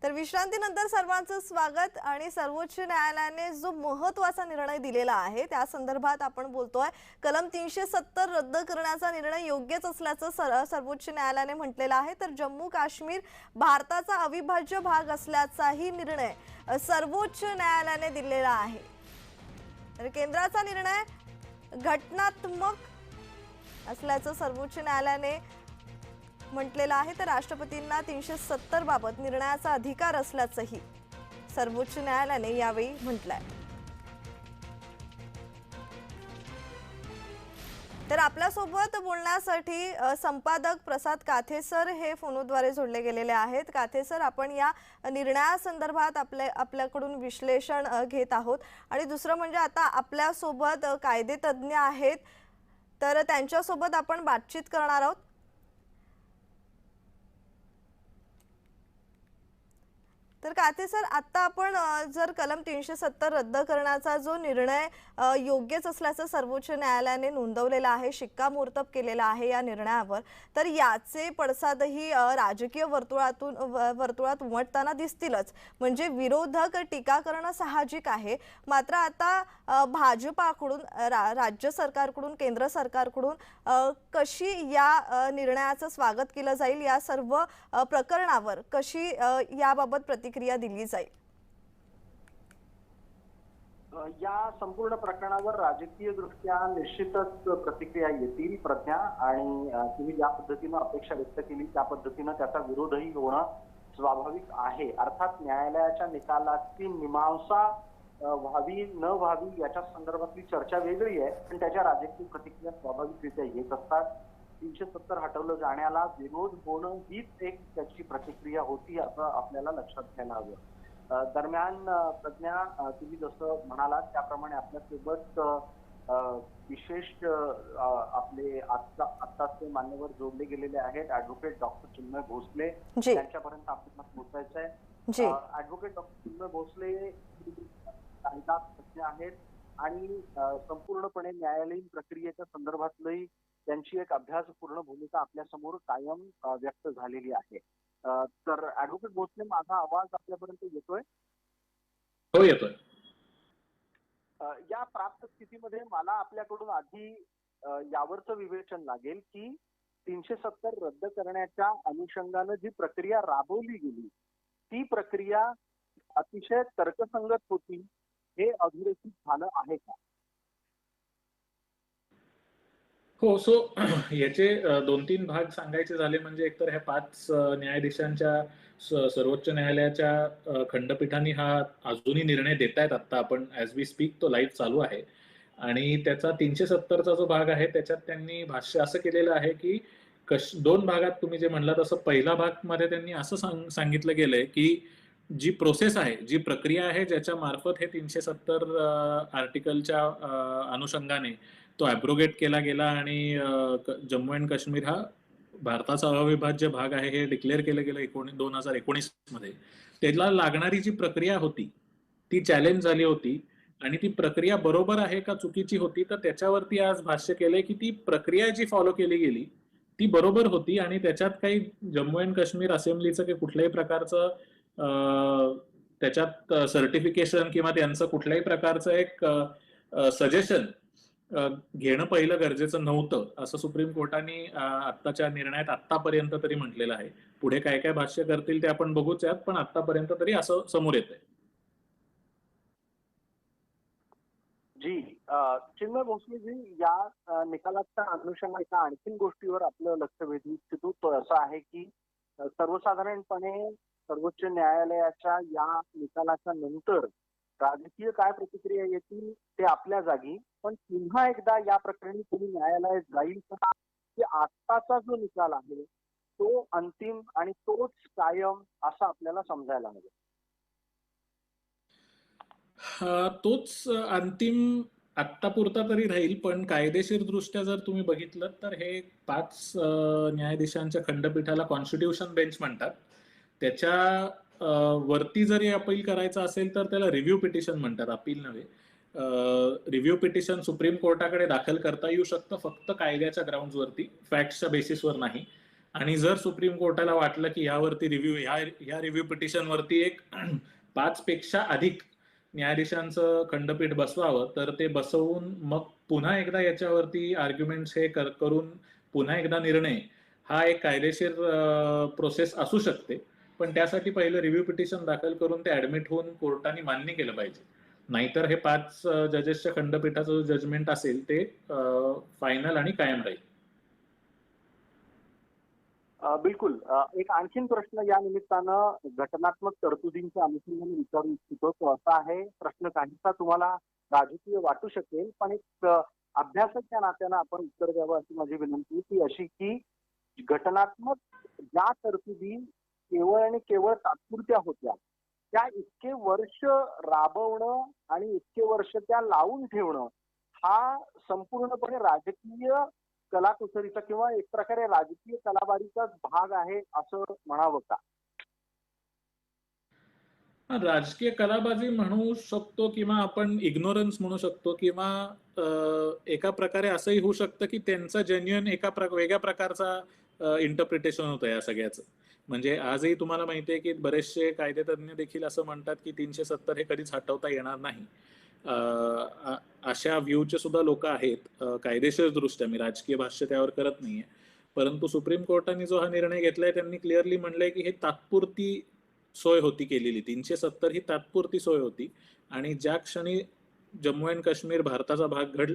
तर विश्रांतीनंतर सर्वांचं स्वागत। आणि सर्वोच्च न्यायालयाने जो महत्त्वाचा निर्णय दिलेला आहे त्या संदर्भात आपण बोलतोय। कलम 370 रद्द करण्याचा निर्णय योग्यच असल्याचं सर्वोच्च न्यायालयाने म्हटलेलं आहे। तर जम्मू काश्मीर भारताचा अविभाज्य भाग असल्याचाही निर्णय सर्वोच्च न्यायालयाने दिलेला आहे। तर केंद्राचा निर्णय घटनात्मक असल्याचं सर्वोच्च न्यायालयाने म्हटलेलं आहे। तर राष्ट्रपतींना 370 बाबत निर्णयाचा अधिकार असल्याचंही सर्वोच्च न्यायालयाने यावेळी म्हटलंय। तर आपल्यासोबत बोलण्यासाठी संपादक प्रसाद काथे सर हे फोनद्वारे जोडले गेलेले आहेत। काथे सर, आपण या निर्णयासंदर्भात आपल्याकडून विश्लेषण घेत आहोत। आणि दुसरं म्हणजे आता आपल्यासोबत कायदेतज्ञ आहेत, तर त्यांच्यासोबत आपण बातचीत करणार आहोत। तर काथे सर, आता आपण जर कलम 370 रद्द करण्याचा जो निर्णय योग्यच असल्याचं सर्वोच्च न्यायालयाने नोंदवलेला आहे, शिक्कामोर्तब केलेला आहे या निर्णयावर, तर याचे पडसादही राजकीय वर्तुळात उमटताना दिसतीलच। म्हणजे विरोधक टीका करणं साहजिक आहे, मात्र आता भाजपाकडून, राज्य सरकारकडून, केंद्र सरकारकडून कशी या निर्णयाचं स्वागत केलं जाईल, या सर्व प्रकरणावर कशी याबाबत प्रतिक्रिया दिली जाईल? या संपूर्ण प्रकरणावर राजकीय दृष्ट्या निश्चितच प्रतिक्रिया येतील प्रज्ञा, आणि तुम्ही ज्या पद्धतीने अपेक्षा व्यक्त केली त्या पद्धतीने त्याचा विरोधही होणं स्वाभाविक आहे। अर्थात न्यायालयाच्या निकालाची मीमांसा व्हावी न व्हावी याच्या संदर्भातली चर्चा वेगळी आहे, पण त्याच्या राजकीय प्रतिक्रिया स्वाभाविकरित्या येत असतात। 370 हटवलं जाण्याला विरोध होणं हीच एक त्याची प्रतिक्रिया होती, असं आपल्याला लक्षात घ्यायला हवं। दरम्यान प्रज्ञा, तुम्ही जसं म्हणालात त्याप्रमाणे आपल्यासोबत विशेष आपले आत्ताचे मान्यवर जोडले गेलेले आहेत। ॲडव्होकेट डॉक्टर चिन्मय भोसले, त्यांच्यापर्यंत आपल्याला पोहोचायचं आहे। ॲडव्होकेट डॉक्टर चिन्मय भोसले कायदा तज्ञ आहेत आणि संपूर्णपणे न्यायालयीन प्रक्रियेच्या संदर्भातली त्यांची एक अभ्यासपूर्ण भूमिका आपल्या समोर कायम व्यक्त झालेली आहे। तर ॲडव्होकेट भोसले, माझा आवाज आपल्यापर्यंत येतोय? हो, येतोय। या प्राप्त स्थितीमध्ये मला आपल्याकडून आधी यावरचं विवेचन लागेल की 370 रद्द करण्याच्या अनुषंगानं जी प्रक्रिया राबवली गेली ती प्रक्रिया अतिशय तर्कसंगत होती, हे अधोरेखित झालं आहे का? हो, याचे 2-3 भाग सांगायचे झाले म्हणजे एकतर ह्या 5 न्यायाधीशांच्या सर्वोच्च न्यायालयाच्या खंडपीठांनी हा अजूनही निर्णय देतायत। आता आपण ॲज वी स्पीक तो लाईव्ह चालू आहे, आणि त्याचा 370चा जो भाग आहे त्याच्यात त्यांनी भाष्य असं केलेलं आहे की 2 भागात तुम्ही जे म्हणला तसं पहिला भाग मध्ये त्यांनी असं सांगितलं गेलंय की जी प्रोसेस आहे, जी प्रक्रिया आहे, ज्याच्या मार्फत हे 370 आर्टिकलच्या अनुषंगाने तो ॲब्रोगेट केला गेला आणि जम्मू अँड काश्मीर हा भारताचा अविभाज्य भाग आहे हे डिक्लेअर केलं गेलं 2019 मध्ये, त्याला लागणारी जी प्रक्रिया होती ती चॅलेंज झाली होती, आणि ती प्रक्रिया बरोबर आहे का चुकीची होती, तर त्याच्यावरती आज भाष्य केलंय की ती प्रक्रिया जी फॉलो केली गेली ती बरोबर होती, आणि त्याच्यात काही जम्मू अँड काश्मीर असेंब्लीचं काही कुठल्याही प्रकारचं त्याच्यात सर्टिफिकेशन किंवा त्यांचं कुठल्याही प्रकारचं एक सजेशन घेणं पहिलं गरजेचं नव्हतं, असं सुप्रीम कोर्टाने आत्ताच्या निर्णयात आत्तापर्यंत तरी म्हटलेलं आहे। पुढे काय काय भाष्य करतील ते आपण बघूच यात, पण आत्तापर्यंत तरी असं समोर येतंय। जी, चिन्मय भोसलेजी, या निकालाच्या अनुषंगाने एका आणखीन गोष्टीवर आपलं लक्ष वेधू इच्छितो, तो असा आहे की सर्वसाधारणपणे सर्वोच्च न्यायालयाच्या या निकालाच्या नंतर राजकीय काय प्रतिक्रिया येतील ते आपल्या जागी, पण पुन्हा एकदा या प्रकरणी तुम्ही न्यायालयात जाईल का, की आत्ताचा जो निकाल आहे तो अंतिम आणि तोच कायम असं आपल्याला समजायला हवं? तोच अंतिम आत्तापुरता तरी राहील, पण कायदेशीर दृष्ट्या जर तुम्ही बघितलं तर हे 5 न्यायाधीशांच्या खंडपीठाला कॉन्स्टिट्यूशन बेंच म्हणतात। त्याच्या वरती जरी अपील करायचं असेल तर त्याला रिव्ह्यू पिटिशन म्हणतात, अपील नव्हे। रिव्ह्यू पिटिशन सुप्रीम कोर्टाकडे दाखल करता येऊ शकतं, फक्त कायद्याच्या ग्राउंड्सवरती, फॅक्ट्सच्या बेसिसवर नाही। आणि जर सुप्रीम कोर्टाला वाटलं की यावरती रिव्ह्यू या रिव्ह्यू पिटिशनवरती एक 5 पेक्षा अधिक न्यायाधीशांचं खंडपीठ बसवावं, तर ते बसवून मग पुन्हा एकदा याच्यावरती आर्ग्युमेंट्स हे करून पुन्हा एकदा निर्णय हा एक कायदेशीर प्रोसेस असू शकते. पण त्यासाठी पहिलं रिव्ह्यू पिटिशन दाखल करून ते ऍडमिट होऊन कोर्टाने मान्य केलं पाहिजे. नाहीतर हे 5 जजेसच्या खंडपीठाचं जो जजमेंट असेल ते फायनल आणि कायम राहील. बिलकुल. एक आणखीन प्रश्न या निमित्तानं घटनात्मक तरतुदींच्या अनुषंगाने विचारू इच्छितो. तो असा आहे, प्रश्न काहीसा तुम्हाला राजकीय वाटू शकेल, पण एक अभ्यासक या नात्यानं आपण उत्तर द्यावं अशी माझी विनंती, ती अशी की घटनात्मक ज्या तरतुदी केवळ आणि केवळ तात्पुरत्या होत्या, त्या इतके वर्ष राबवणं आणि इतके वर्ष त्या लावून ठेवणं हा संपूर्णपणे राजकीय कलाकुसरीचा किंवा एक प्रकारे राजकीय कलाबारीचाच भाग आहे असं म्हणावं का? राजकीय कलाबाजी म्हणू शकतो किंवा आपण इग्नोरन्स म्हणू शकतो किंवा एका प्रकारे असंही होऊ शकतं की त्यांचा जेन्युइन वेगळ्या प्रकारचा इंटरप्रिटेशन होतं या सगळ्याचं. म्हणजे आजही तुम्हाला माहिती आहे की बरेचसे कायदेतज्ञ देखील असं म्हणतात की 370 हे कधीच हटवता येणार नाही. अशा व्ह्यूचे सुद्धा लोक आहेत कायदेशीर दृष्ट्या. मी राजकीय भाष्य त्यावर करत नाहीये. परंतु सुप्रीम कोर्टाने जो हा निर्णय घेतलाय त्यांनी क्लिअरली म्हणलंय की हे तात्पुरती सोय होती केलेली. 370 ही तात्पुरती सोय होती आणि ज्या क्षणी जम्मू अँड काश्मीर भारताचा भाग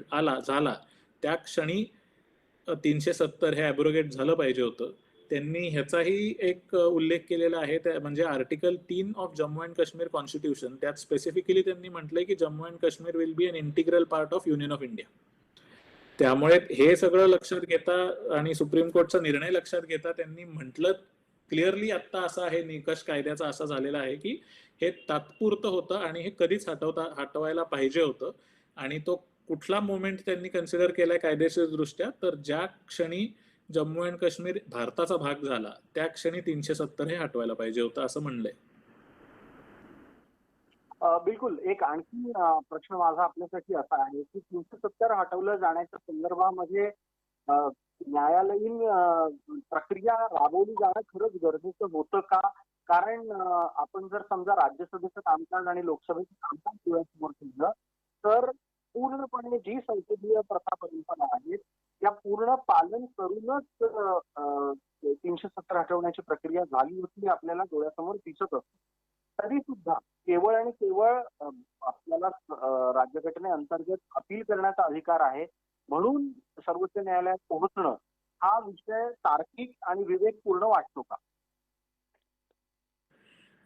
झाला त्या क्षणी 370 हे ॲब्रोगेट झालं पाहिजे होतं. त्यांनी ह्याचाही एक उल्लेख केलेला आहे, म्हणजे article 3 of Jammu and Kashmir constitution. त्यात स्पेसिफिकली त्यांनी म्हटलंय की Jammu and Kashmir will be an integral part of union of India. त्यामुळे हे सगळं लक्षात घेता आणि सुप्रीम कोर्टचा निर्णय लक्षात घेता त्यांनी म्हटलं क्लिअरली आत्ता असा आहे निकष कायद्याचा असा झालेला आहे की हे तात्पुरतं होतं आणि हे कधीच हटवायला पाहिजे होतं. आणि तो कुठला मोमेंट त्यांनी कन्सिडर केलाय कायदेशीर दृष्ट्या, तर ज्या क्षणी जम्मू अँड काश्मीर भारताचा भाग झाला त्या क्षणी 370 हे हटवायला पाहिजे होतं असं म्हणलंय. बिलकुल. एक आणखी प्रश्न माझा आपल्यासाठी असा आहे की 370 हटवलं जाण्याच्या संदर्भामध्ये न्यायालयीन प्रक्रिया राबवली जाणं खरंच गरजेचं होतं का? कारण आपण जर समजा राज्यसभेचं कामकाज आणि लोकसभेचं कामकाज डोळ्यासमोर ठेवलं तर पूर्णपणे जी संसदीय प्रथा परंपरा आहेत त्या पूर्ण पालन करूनच 370 हटवण्याची प्रक्रिया झाली होती आपल्याला डोळ्यासमोर दिसत असते. तरी सुद्धा केवळ आणि केवळ आपल्याला राज्यघटनेअंतर्गत अपील करण्याचा अधिकार आहे म्हणून सर्वोच्च न्यायालयात पोहोचणं हा विषय तार्किक आणि विवेकपूर्ण वाटतो का?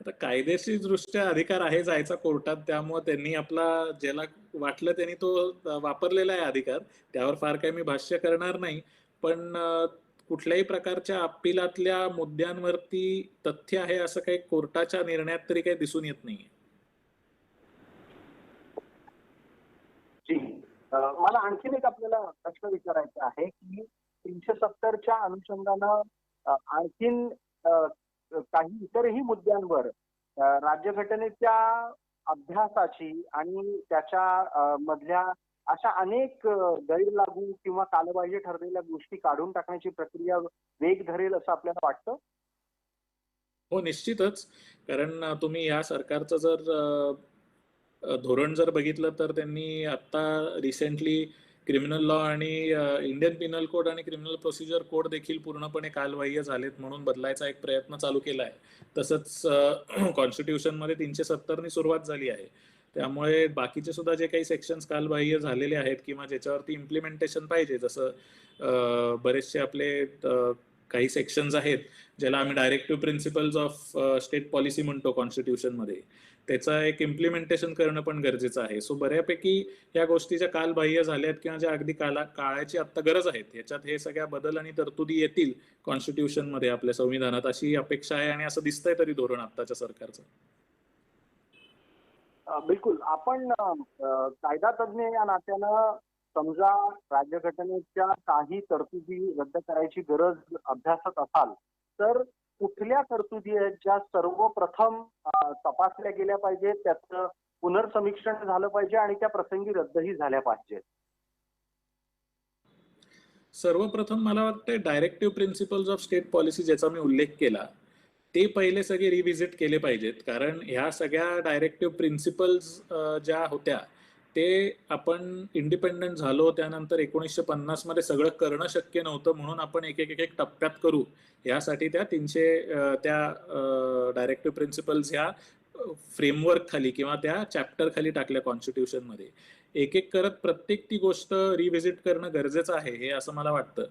आता कायदेशीर दृष्ट्या अधिकार आहे जायचा कोर्टात, त्यामुळे त्यांनी आपला ज्याला वाटलं त्यांनी तो वापरलेला आहे अधिकार. त्यावर फार काही मी भाष्य करणार नाही. पण कुठल्याही प्रकारच्या अपिलातल्या मुद्द्यांवरती तथ्य आहे असं काही कोर्टाच्या निर्णयात तरी काही दिसून येत नाहीये. मला आणखीन एक आपल्याला प्रश्न विचारायचा आहे की 370च्या अनुषंगानं आणखीन काही इतरही मुद्द्यांवर राज्यघटनेच्या अभ्यासाची आणि त्याच्या मधल्या अशा अनेक गैरलागू किंवा कालबाह्य ठरलेल्या गोष्टी काढून टाकण्याची प्रक्रिया वेग धरेल असं आपल्याला वाटतं? हो, निश्चितच. कारण तुम्ही या सरकारचं जर धोरण जर बघितलं तर त्यांनी आता रिसेंटली क्रिमिनल लॉ आणि इंडियन पिनल कोड आणि क्रिमिनल प्रोसिजर कोड देखील पूर्णपणे कालबाह्य झालेत म्हणून बदलायचा एक प्रयत्न चालू केला आहे. तसंच कॉन्स्टिट्यूशनमध्ये 370 सुरुवात झाली आहे. त्यामुळे बाकीचे सुद्धा जे काही सेक्शन्स कालबाह्य झालेले आहेत किंवा ज्याच्यावरती इम्प्लिमेंटेशन पाहिजे, जसं बरेचसे आपले काही सेक्शन्स आहेत ज्याला आम्ही directive principles of state policy म्हणतो कॉन्स्टिट्यूशनमध्ये, त्याचा एक इम्प्लिमेंटेशन करणं पण गरजेचं आहे. सो बऱ्यापैकी या गोष्टीच्या कालबाह्य झाल्यात किंवा ज्या अगदी काळाची आता गरज आहेत याच्यात हे सगळ्या बदल आणि तरतुदी येतील कॉन्स्टिट्यूशनमध्ये आपल्या संविधानात अशी अपेक्षा आहे आणि असं दिसतंय तरी धोरण आत्ताच्या सरकारचं. बिलकुल. आपण कायदा तज्ञ या नात्यानं समजा राज्यघटनेच्या काही तरतुदी रद्द करायची गरज अभ्यासत असाल तर कुठल्या तरतुदी आहेत ज्या सर्वप्रथम तपासल्या गेल्या पाहिजेत, त्याचं पुनर्समीक्षण झालं पाहिजे आणि त्या प्रसंगी रद्दही झाल्या पाहिजेत? सर्वप्रथम मला वाटतं directive principles of state policy ज्याचा मी उल्लेख केला ते पहिले सगळे रिव्हिजिट केले पाहिजेत. कारण ह्या सगळ्या डायरेक्टिव्ह प्रिन्सिपल्स ज्या होत्या ते आपण इंडिपेंडंट झालो त्यानंतर 1950 मध्ये सगळं करणं शक्य नव्हतं, म्हणून आपण एक एक एक टप्प्यात करू यासाठी त्या 300 त्या डायरेक्टिव्ह प्रिन्सिपल्स ह्या फ्रेमवर्क खाली किंवा त्या चॅप्टर खाली टाकल्या कॉन्स्टिट्यूशन मध्ये. एक एक करत प्रत्येक ती गोष्ट रिव्हिजिट करणं गरजेचं आहे हे असं मला वाटतं.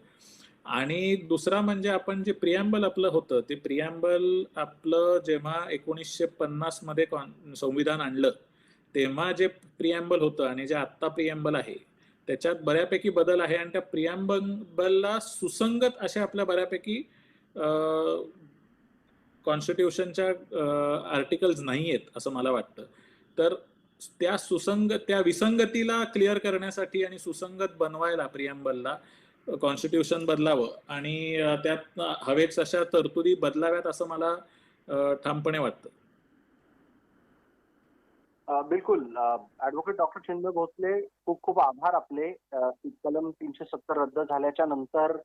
आणि दुसरा म्हणजे आपण जे प्रिॲम्बल आपलं होतं ते प्रिॲम्बल आपलं जेव्हा 1950 मध्ये संविधान आणलं तेव्हा जे प्रिॲम्बल होतं आणि जे आत्ता प्रिॲम्बल आहे त्याच्यात बऱ्यापैकी बदल आहे आणि त्या प्रिॲम्बलला सुसंगत अशा आपल्या बऱ्यापैकी कॉन्स्टिट्यूशनच्या आर्टिकल्स नाही आहेत असं मला वाटतं. तर त्या विसंगतीला क्लिअर करण्यासाठी आणि सुसंगत बनवायला प्रिॲम्बलला कॉन्स्टिट्यूशन बदलावं आणि त्यात हवेच अशा तरतुदी बदलाव्यात असं मला ठामपणे वाटतं. बिलकुल. ऍडव्होकेट डॉक्टर चिन्मय भोसले, खूप खूप आभार आपले. कलम 370 रद्द झाल्याच्या नंतर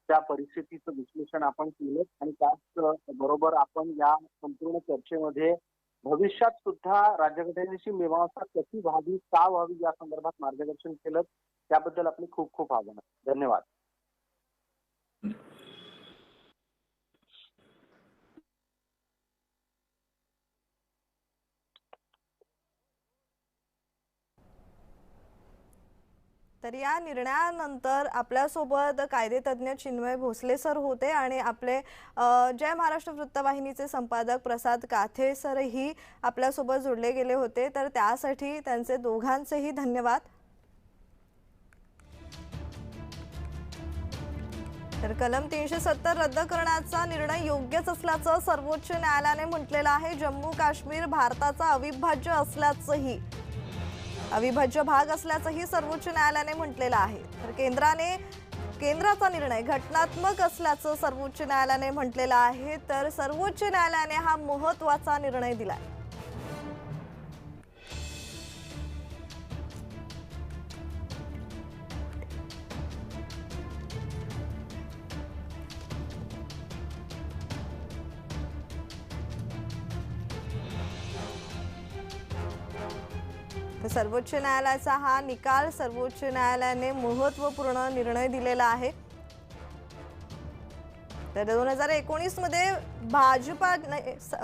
त्या परिस्थितीचं विश्लेषण आपण केलं आणि त्याच बरोबर आपण या संपूर्ण चर्चेमध्ये भविष्यात सुद्धा राज्यघटनेची मीमांसा कशी व्हावी, का व्हावी या संदर्भात मार्गदर्शन केलं. त्याबद्दल आपले खूप खूप आभार. धन्यवाद. तर या निर्णयानंतर आपल्यासोबत कायदेतज्ञ चिन्मय भोसले सर होते आणि आपले जय महाराष्ट्र वृत्तवाहिनीचे संपादक प्रसाद काथे सरही आपल्यासोबत जोडले गेले होते. तर त्यासाठी त्यांचे दोघांचेही धन्यवाद. तर कलम 370 रद्द करण्याचा निर्णय योग्यच असल्याचं सर्वोच्च न्यायालयाने म्हटलेलं आहे. जम्मू काश्मीर भारताचा अविभाज्य भाग असल्याचंही सर्वोच्च न्यायालयाने म्हटलेलं आहे. तर केंद्राचा निर्णय घटनात्मक असल्याचं सर्वोच्च न्यायालयाने म्हटलेलं आहे. तर सर्वोच्च न्यायालयाने हा महत्त्वाचा निर्णय दिलाय. सर्वोच्च न्यायालयाचा हा निकाल सर्वोच्च न्यायालयाने महत्त्वपूर्ण निर्णय दिलेला आहे. तर 2019 मध्ये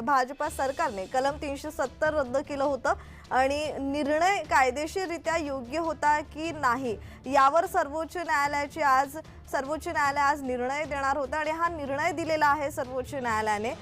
भाजपा सरकारने कलम 370 रद्द केलं होतं आणि निर्णय कायदेशीररित्या योग्य होता की नाही यावर सर्वोच्च न्यायालय आज निर्णय देणार होता आणि हा निर्णय दिलेला आहे सर्वोच्च न्यायालयाने.